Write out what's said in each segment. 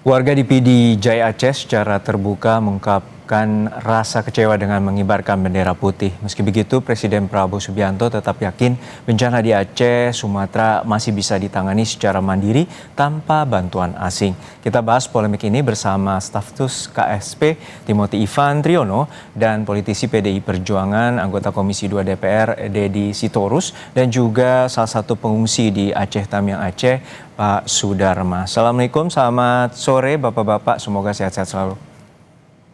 Warga di PD Jaya Aceh secara terbuka mengungkapkan rasa kecewa dengan mengibarkan bendera putih. Meski begitu, Presiden Prabowo Subianto tetap yakin bencana di Aceh, Sumatera masih bisa ditangani secara mandiri tanpa bantuan asing. Kita bahas polemik ini bersama stafsus KSP Timothy Ivan Triono dan politisi PDI Perjuangan, anggota Komisi 2 DPR Dedi Sitorus, dan juga salah satu pengungsi di Aceh Tamiang Aceh, Pak Sudarma. Assalamualaikum, selamat sore Bapak-Bapak, semoga sehat-sehat selalu.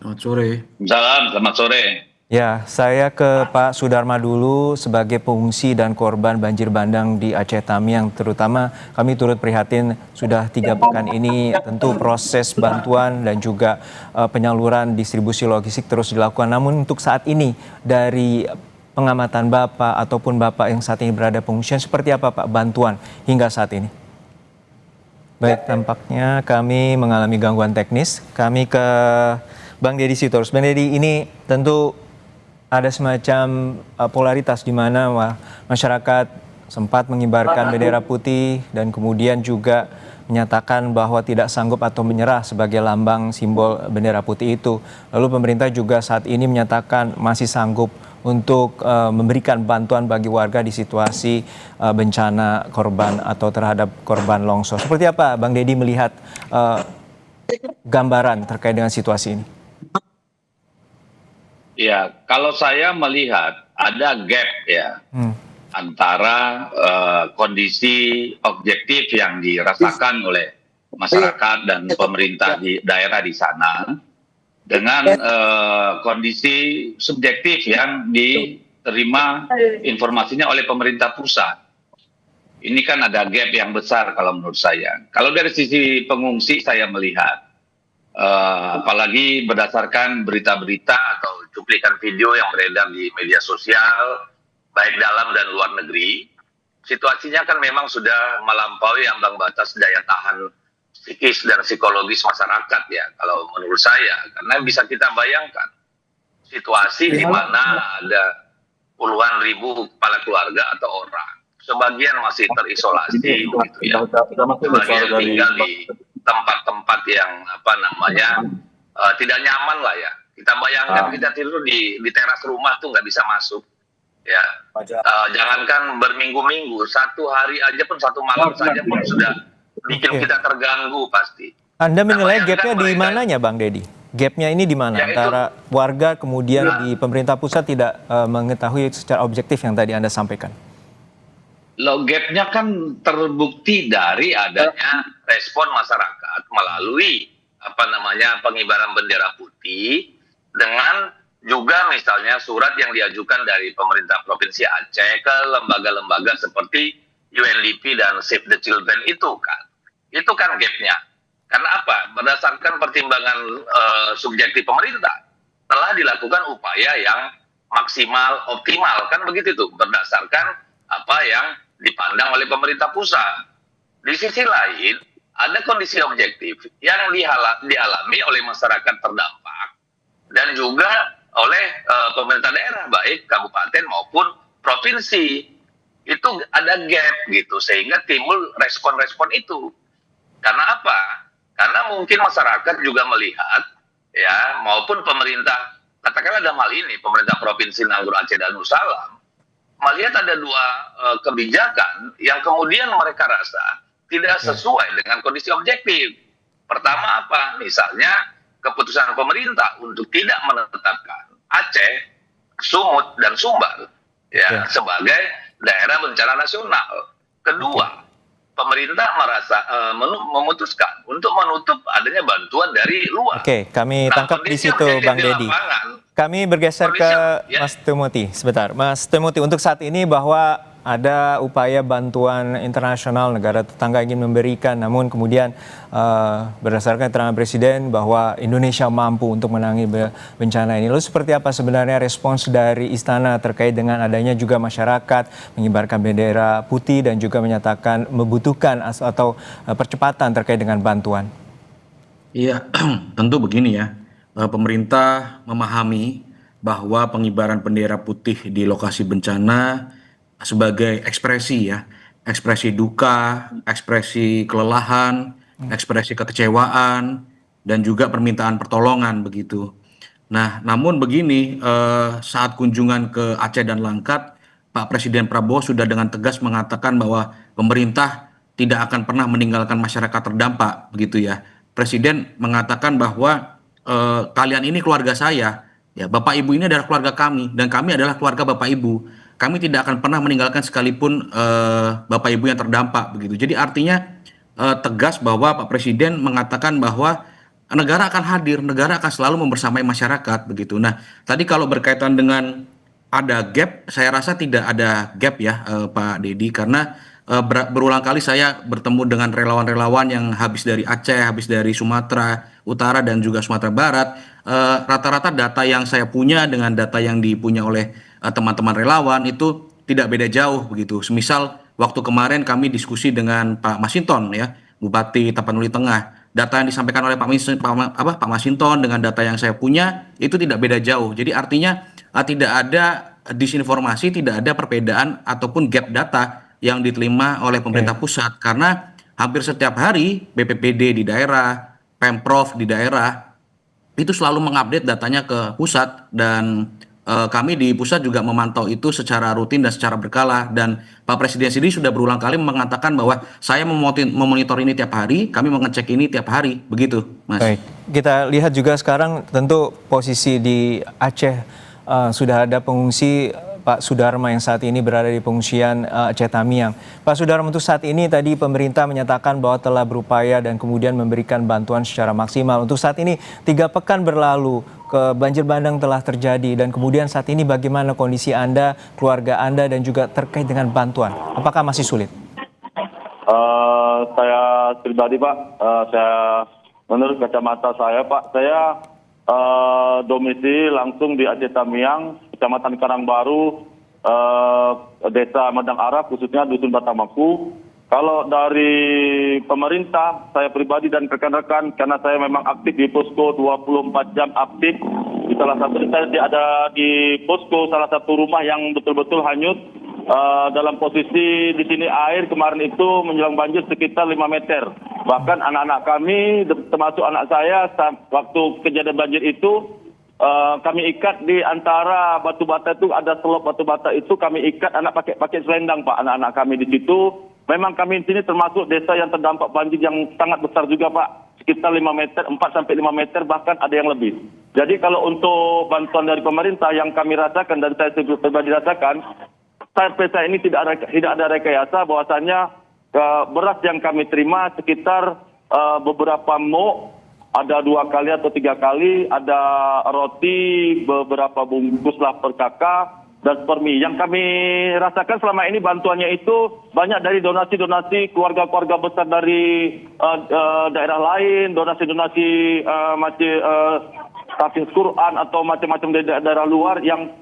Selamat sore. Salam, selamat sore. Ya, saya ke Pak Sudarma dulu sebagai pengungsi dan korban banjir bandang di Aceh Tamiang. Terutama kami turut prihatin sudah 3 pekan ini tentu proses bantuan dan juga penyaluran distribusi logistik terus dilakukan. Namun untuk saat ini dari pengamatan Bapak ataupun Bapak yang saat ini berada pengungsian, seperti apa Pak bantuan hingga saat ini? Baik, tampaknya kami mengalami gangguan teknis. Kami ke Bang Dedi Sitorus. Bang Dedi, ini tentu ada semacam polaritas di mana masyarakat sempat mengibarkan bendera putih dan kemudian juga menyatakan bahwa tidak sanggup atau menyerah sebagai lambang simbol bendera putih itu. Lalu pemerintah juga saat ini menyatakan masih sanggup untuk memberikan bantuan bagi warga di situasi bencana korban atau terhadap korban longsor. Seperti apa Bang Dedi melihat gambaran terkait dengan situasi ini? Ya, kalau saya melihat ada gap ya antara kondisi objektif yang dirasakan oleh masyarakat dan pemerintah di daerah di sana dengan kondisi subjektif yang diterima informasinya oleh pemerintah pusat. Ini kan ada gap yang besar kalau menurut saya. Kalau dari sisi pengungsi saya melihat, apalagi berdasarkan berita-berita atau cuplikan video yang beredar di media sosial, baik dalam dan luar negeri, situasinya kan memang sudah melampaui ambang batas daya tahan psikis dan psikologis masyarakat ya, kalau menurut saya. Karena bisa kita bayangkan situasi di mana ada puluhan ribu kepala keluarga atau orang, sebagian masih terisolasi gitu ya, sebagian tinggal di tempat-tempat yang tidak nyaman lah ya. Kita bayangkan kita tidur di teras rumah tuh nggak bisa masuk ya. Jangankan berminggu-minggu, 1 hari aja pun, 1 malam saja pun sudah bikin kita terganggu pasti. Anda menilai gapnya di mananya Bang Dedi? Gapnya ini di mana? Antara warga kemudian di pemerintah pusat tidak mengetahui secara objektif yang tadi Anda sampaikan. Loh, gapnya kan terbukti dari adanya respon masyarakat melalui pengibaran bendera putih, dengan juga misalnya surat yang diajukan dari pemerintah Provinsi Aceh ke lembaga-lembaga seperti UNDP dan Save the Children itu kan gapnya. Karena apa? Berdasarkan pertimbangan subjektif pemerintah telah dilakukan upaya yang maksimal, optimal, kan begitu tuh, berdasarkan apa yang dipandang oleh pemerintah pusat. Di sisi lain, ada kondisi objektif yang dialami oleh masyarakat terdampak dan juga oleh pemerintah daerah, baik kabupaten maupun provinsi. Itu ada gap gitu, sehingga timbul respon-respon itu. Karena apa? Karena mungkin masyarakat juga melihat ya, maupun pemerintah, katakanlah dalam hal ini pemerintah Provinsi Nanggur Aceh dan Darussalam, melihat ada 2 kebijakan yang kemudian mereka rasa tidak sesuai dengan kondisi objektif. Pertama apa? Misalnya keputusan pemerintah untuk tidak menetapkan Aceh, Sumut, dan Sumbar ya sebagai daerah bencana nasional. Kedua, pemerintah memutuskan untuk menutup adanya bantuan dari luar. Oke, kami tangkap di situ Bang Dedi. Kami bergeser ke Mas Timothy sebentar. Mas Timothy, untuk saat ini bahwa ada upaya bantuan internasional, negara tetangga ingin memberikan, namun kemudian berdasarkan keterangan Presiden bahwa Indonesia mampu untuk menangani bencana ini. Lalu seperti apa sebenarnya respons dari Istana terkait dengan adanya juga masyarakat mengibarkan bendera putih dan juga menyatakan membutuhkan atau percepatan terkait dengan bantuan? Iya, tentu begini ya. Pemerintah memahami bahwa pengibaran bendera putih di lokasi bencana sebagai ekspresi ya, ekspresi duka, ekspresi kelelahan, ekspresi kekecewaan, dan juga permintaan pertolongan begitu. Nah, namun begini, saat kunjungan ke Aceh dan Langkat, Pak Presiden Prabowo sudah dengan tegas mengatakan bahwa pemerintah tidak akan pernah meninggalkan masyarakat terdampak, begitu ya. Presiden mengatakan bahwa kalian ini keluarga saya, ya Bapak Ibu ini adalah keluarga kami, dan kami adalah keluarga Bapak Ibu. Kami tidak akan pernah meninggalkan sekalipun Bapak Ibu yang terdampak, begitu. Jadi artinya tegas bahwa Pak Presiden mengatakan bahwa negara akan hadir, negara akan selalu membersamai masyarakat begitu. Nah, tadi kalau berkaitan dengan ada gap, saya rasa tidak ada gap ya Pak Dedi, karena berulang kali saya bertemu dengan relawan-relawan yang habis dari Aceh, habis dari Sumatera Utara dan juga Sumatera Barat. Rata-rata data yang saya punya dengan data yang dipunya oleh teman-teman relawan itu tidak beda jauh begitu. Semisal waktu kemarin kami diskusi dengan Pak Masinton ya, Bupati Tapanuli Tengah. Data yang disampaikan oleh Pak Masinton dengan data yang saya punya itu tidak beda jauh. Jadi artinya tidak ada disinformasi, tidak ada perbedaan ataupun gap data yang diterima oleh pemerintah pusat, karena hampir setiap hari BPPD di daerah, Pemprov di daerah itu selalu mengupdate datanya ke pusat, dan kami di pusat juga memantau itu secara rutin dan secara berkala, dan Pak Presiden sendiri sudah berulang kali mengatakan bahwa saya memonitor ini tiap hari, kami mengecek ini tiap hari, begitu Mas. Baik, kita lihat juga sekarang tentu posisi di Aceh sudah ada pengungsi Pak Sudarma yang saat ini berada di pengungsian Aceh Tamiang. Pak Sudarma, untuk saat ini tadi pemerintah menyatakan bahwa telah berupaya dan kemudian memberikan bantuan secara maksimal. Untuk saat ini 3 pekan berlalu, banjir bandang telah terjadi, dan kemudian saat ini bagaimana kondisi Anda, keluarga Anda, dan juga terkait dengan bantuan? Apakah masih sulit? Saya pribadi Pak, menurut kacamata saya Pak, saya domisili langsung di Aceh Tamiang, Kecamatan Karangbaru, Desa Medang Arab, khususnya Dusun Batamaku. Kalau dari pemerintah, saya pribadi dan rekan-rekan, karena saya memang aktif di posko 24 jam aktif. Di salah satu saya ada di posko salah satu rumah yang betul-betul hanyut. Dalam posisi di sini air kemarin itu menjelang banjir sekitar 5 meter. Bahkan anak-anak kami, termasuk anak saya, waktu kejadian banjir itu, kami ikat di antara batu bata itu, ada selop batu bata itu, kami ikat anak pakai selendang Pak, anak-anak kami di situ. Memang kami di sini termasuk desa yang terdampak banjir yang sangat besar juga Pak, sekitar 5 meter, 4 sampai 5 meter, bahkan ada yang lebih. Jadi kalau untuk bantuan dari pemerintah yang kami rasakan dan saya pribadi rasakan, sampai saat ini tidak ada rekayasa, bahwasannya beras yang kami terima sekitar beberapa mok, ada 2 kali atau 3 kali, ada roti beberapa bungkus lah per kakak, dan per mie. Yang kami rasakan selama ini bantuannya itu banyak dari donasi-donasi keluarga-keluarga besar dari daerah lain, donasi-donasi tafsir Quran atau macam-macam dari daerah luar yang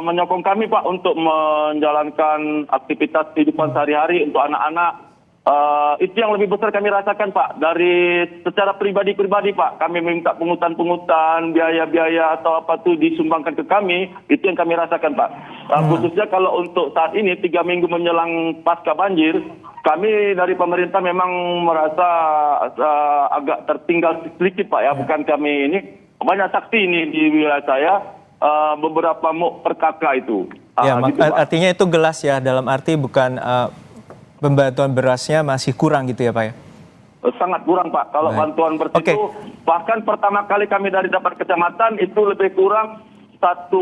menyokong kami Pak untuk menjalankan aktivitas kehidupan sehari-hari untuk anak-anak. Itu yang lebih besar kami rasakan Pak. Dari secara pribadi Pak, kami minta pungutan-pungutan, biaya-biaya atau apa itu disumbangkan ke kami, itu yang kami rasakan Pak. Khususnya kalau untuk saat ini 3 minggu menjelang pasca banjir, kami dari pemerintah memang merasa agak tertinggal sedikit Pak ya. Bukan kami ini, banyak saksi ini di wilayah saya, beberapa mok per kakak itu. Ya, Gitu, artinya itu gelas ya, dalam arti bukan pembantuan berasnya masih kurang gitu ya Pak ya? Sangat kurang Pak. Kalau bantuan beras itu, bahkan pertama kali kami dari dapat kecamatan itu lebih kurang 1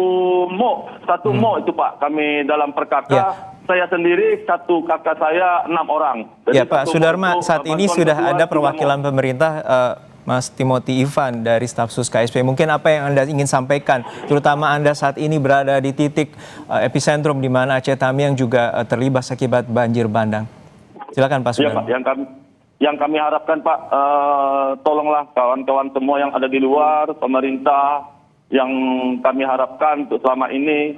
mok itu Pak. Kami dalam per kakak, saya sendiri 1 kakak saya 6 orang. Jadi ya Pak Sudarma, saat ini sudah ada perwakilan pemerintah, Mas Timothy Ivan dari Stafsus KSP. Mungkin apa yang Anda ingin sampaikan, terutama Anda saat ini berada di titik epicentrum di mana Aceh Tamiang juga terlibat akibat banjir bandang. Silakan Pak Sudarma. Ya, Pak, yang kami harapkan Pak, tolonglah kawan-kawan semua yang ada di luar, pemerintah, yang kami harapkan untuk selama ini,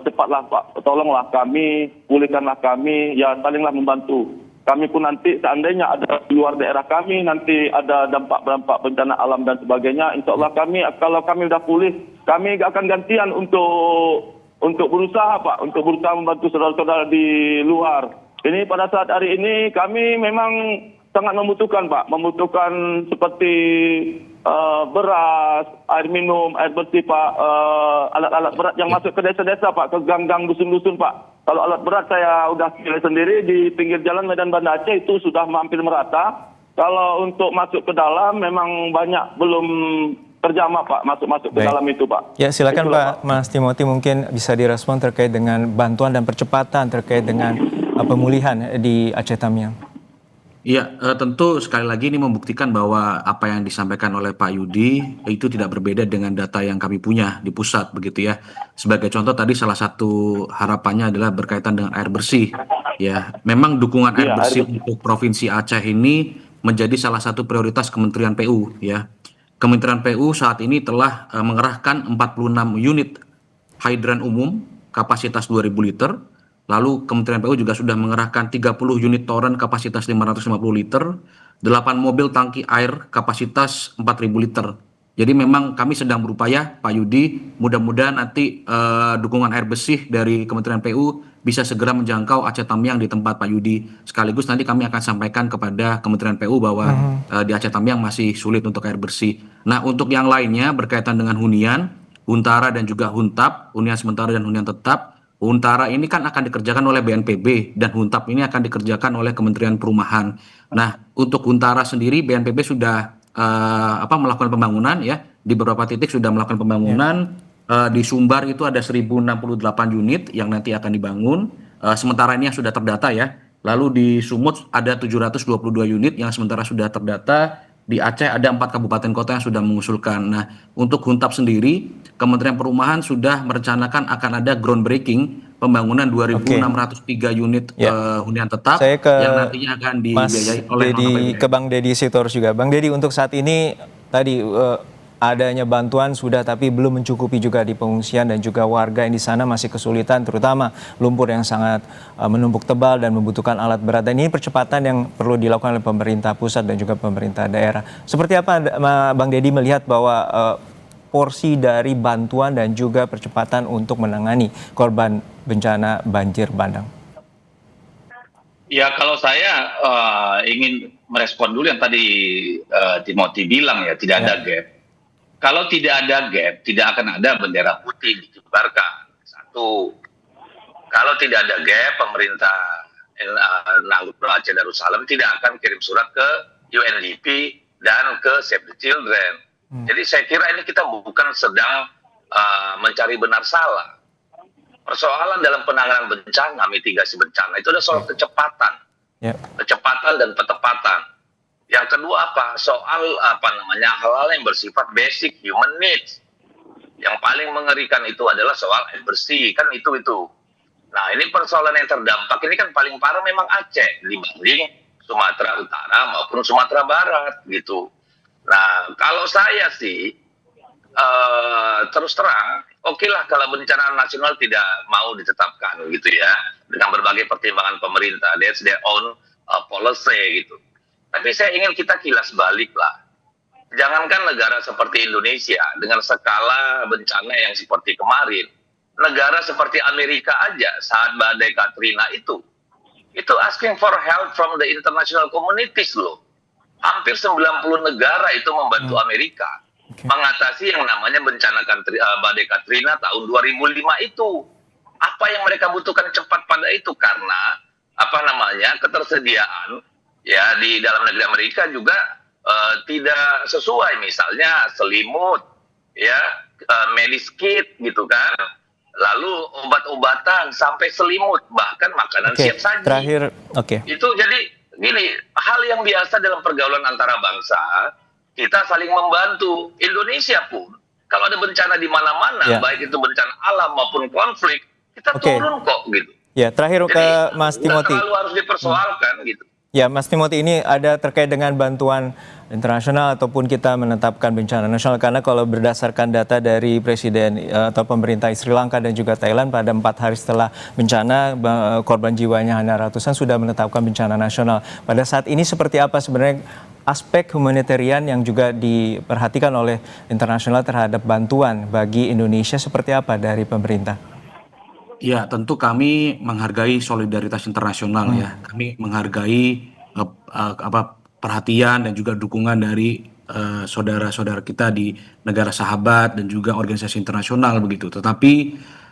cepatlah Pak, tolonglah kami, pulihkanlah kami, ya salinglah membantu. Kami pun nanti seandainya ada di luar daerah kami, nanti ada dampak-dampak bencana alam dan sebagainya, insya Allah kami, kalau kami sudah pulih, kami akan gantian untuk berusaha Pak, untuk berusaha membantu saudara-saudara di luar. Ini pada saat hari ini kami memang sangat membutuhkan Pak, membutuhkan seperti beras, air minum, air bersih Pak, alat-alat berat yang masuk ke desa-desa Pak, ke gang-gang dusun-dusun Pak. Kalau alat berat saya udah pilih sendiri di pinggir jalan Medan Banda Aceh itu sudah hampir merata. Kalau untuk masuk ke dalam memang banyak belum terjamah Pak, masuk ke dalam itu Pak. Ya silakan Itulah, Pak Mas Timothy, mungkin bisa direspon terkait dengan bantuan dan percepatan terkait dengan pemulihan di Aceh Tamiang. Iya, tentu sekali lagi ini membuktikan bahwa apa yang disampaikan oleh Pak Yudi itu tidak berbeda dengan data yang kami punya di pusat begitu ya. Sebagai contoh tadi salah satu harapannya adalah berkaitan dengan air bersih. Ya, memang dukungan air Iya, bersih untuk Provinsi Aceh ini menjadi salah satu prioritas Kementerian PU ya. Kementerian PU saat ini telah mengerahkan 46 unit hidran umum kapasitas 2.000 liter. Lalu Kementerian PU juga sudah mengerahkan 30 unit toren kapasitas 550 liter, 8 mobil tangki air kapasitas 4.000 liter. Jadi memang kami sedang berupaya, Pak Yudi, mudah-mudahan nanti dukungan air bersih dari Kementerian PU bisa segera menjangkau Aceh Tamiang di tempat Pak Yudi. Sekaligus nanti kami akan sampaikan kepada Kementerian PU bahwa di Aceh Tamiang masih sulit untuk air bersih. Nah, untuk yang lainnya berkaitan dengan hunian, Huntara dan juga Huntap, hunian sementara dan hunian tetap. Huntara ini kan akan dikerjakan oleh BNPB dan Huntap ini akan dikerjakan oleh Kementerian Perumahan. Nah, untuk Huntara sendiri BNPB sudah melakukan pembangunan ya, di beberapa titik sudah melakukan pembangunan. Di Sumbar itu ada 1.068 unit yang nanti akan dibangun. Sementara ini yang sudah terdata ya. Lalu di Sumut ada 722 unit yang sementara sudah terdata. Di Aceh ada 4 kabupaten kota yang sudah mengusulkan. Nah, untuk Huntap sendiri, Kementerian Perumahan sudah merencanakan akan ada groundbreaking pembangunan 2.603 unit hunian tetap yang nantinya akan dibiayai oleh ke Bang Dedi Sitorus juga. Bang Dedi, untuk saat ini tadi adanya bantuan sudah tapi belum mencukupi juga di pengungsian dan juga warga yang di sana masih kesulitan, terutama lumpur yang sangat menumpuk tebal dan membutuhkan alat berat. Dan ini percepatan yang perlu dilakukan oleh pemerintah pusat dan juga pemerintah daerah. Seperti apa Bang Dedi melihat bahwa porsi dari bantuan dan juga percepatan untuk menangani korban bencana banjir bandang? Ya, kalau saya ingin merespon dulu yang tadi Timothy bilang ya, tidak ada gap. Kalau tidak ada gap, tidak akan ada bendera putih dikibarkan. Satu, kalau tidak ada gap, pemerintah Aceh Darussalam tidak akan kirim surat ke UNDP dan ke Save the Children. Jadi saya kira ini kita bukan sedang mencari benar salah. Persoalan dalam penanganan bencana, mitigasi bencana, itu adalah soal kecepatan. Kecepatan dan ketepatan. Yang kedua apa? Soal hal-hal yang bersifat basic human needs. Yang paling mengerikan itu adalah soal air bersih, kan itu. Nah, ini persoalan yang terdampak ini kan paling parah memang Aceh dibanding Sumatera Utara maupun Sumatera Barat gitu. Nah, kalau saya sih terus terang, okelah kalau bencana nasional tidak mau ditetapkan gitu ya, dengan berbagai pertimbangan pemerintah, that's their own policy gitu. Tapi saya ingin kita kilas balik lah. Jangankan negara seperti Indonesia dengan skala bencana yang seperti kemarin, negara seperti Amerika aja saat badai Katrina itu asking for help from the international communities loh. Hampir 90 negara itu membantu Amerika mengatasi yang namanya bencana badai Katrina tahun 2005 itu. Apa yang mereka butuhkan cepat pada itu karena ketersediaan ya di dalam negeri Amerika juga tidak sesuai, misalnya selimut, ya medis kit gitu kan, lalu obat-obatan sampai selimut, bahkan makanan siap saji. Terakhir, itu jadi gini, hal yang biasa dalam pergaulan antara bangsa, kita saling membantu. Indonesia pun kalau ada bencana di mana-mana, baik itu bencana alam maupun konflik, kita turun kok gitu. Ya, terakhir jadi, ke Mas Timothy. Terlalu harus dipersoalkan gitu. Ya, Mas Timothy, ini ada terkait dengan bantuan internasional ataupun kita menetapkan bencana nasional, karena kalau berdasarkan data dari Presiden atau pemerintah Sri Lanka dan juga Thailand pada 4 hari setelah bencana, korban jiwanya hanya ratusan, sudah menetapkan bencana nasional. Pada saat ini seperti apa sebenarnya aspek humanitarian yang juga diperhatikan oleh internasional terhadap bantuan bagi Indonesia, seperti apa dari pemerintah? Ya, tentu kami menghargai solidaritas internasional ya. Kami menghargai perhatian dan juga dukungan dari saudara-saudara kita di negara sahabat dan juga organisasi internasional begitu. Tetapi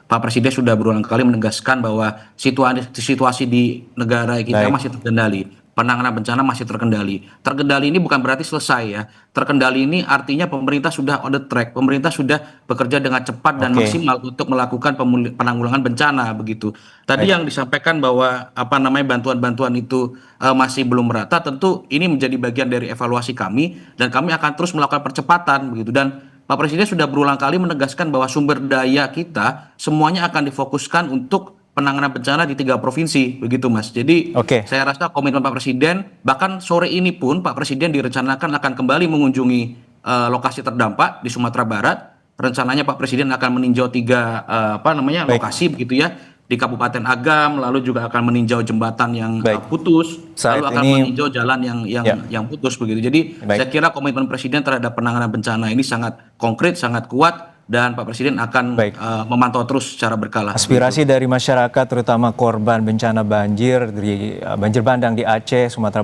Pak Presiden sudah berulang kali menegaskan bahwa situasi di negara kita Baik. masih terkendali. Penanganan bencana masih terkendali. Terkendali ini bukan berarti selesai ya. Terkendali ini artinya pemerintah sudah on the track. Pemerintah sudah bekerja dengan cepat dan Oke. maksimal untuk melakukan penanggulangan bencana begitu. Tadi Baik. yang disampaikan bahwa bantuan-bantuan itu masih belum merata, tentu ini menjadi bagian dari evaluasi kami dan kami akan terus melakukan percepatan begitu. Dan Pak Presiden sudah berulang kali menegaskan bahwa sumber daya kita semuanya akan difokuskan untuk penanganan bencana di 3 provinsi, begitu Mas. Jadi Oke. saya rasa komitmen Pak Presiden, bahkan sore ini pun Pak Presiden direncanakan akan kembali mengunjungi lokasi terdampak di Sumatera Barat. Rencananya Pak Presiden akan meninjau 3 Baik. lokasi begitu ya, di Kabupaten Agam, lalu juga akan meninjau jembatan yang Baik. putus, Saat lalu akan ini- meninjau jalan Ya. yang putus begitu. Jadi Baik. saya kira komitmen Presiden terhadap penanganan bencana ini sangat konkret, sangat kuat, dan Pak Presiden akan Baik. memantau terus secara berkala. Aspirasi dari masyarakat terutama korban bencana banjir di banjir bandang di Aceh, Sumatera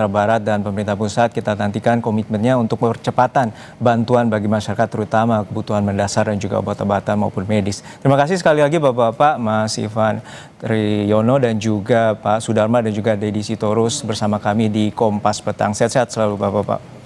Barat dan pemerintah pusat, kita nantikan komitmennya untuk percepatan bantuan bagi masyarakat terutama kebutuhan mendasar dan juga obat-obatan maupun medis. Terima kasih sekali lagi Bapak-bapak, Mas Ivan Triyono dan juga Pak Sudarma dan juga Deddy Sitorus bersama kami di Kompas Petang. Sehat-sehat selalu Bapak-bapak.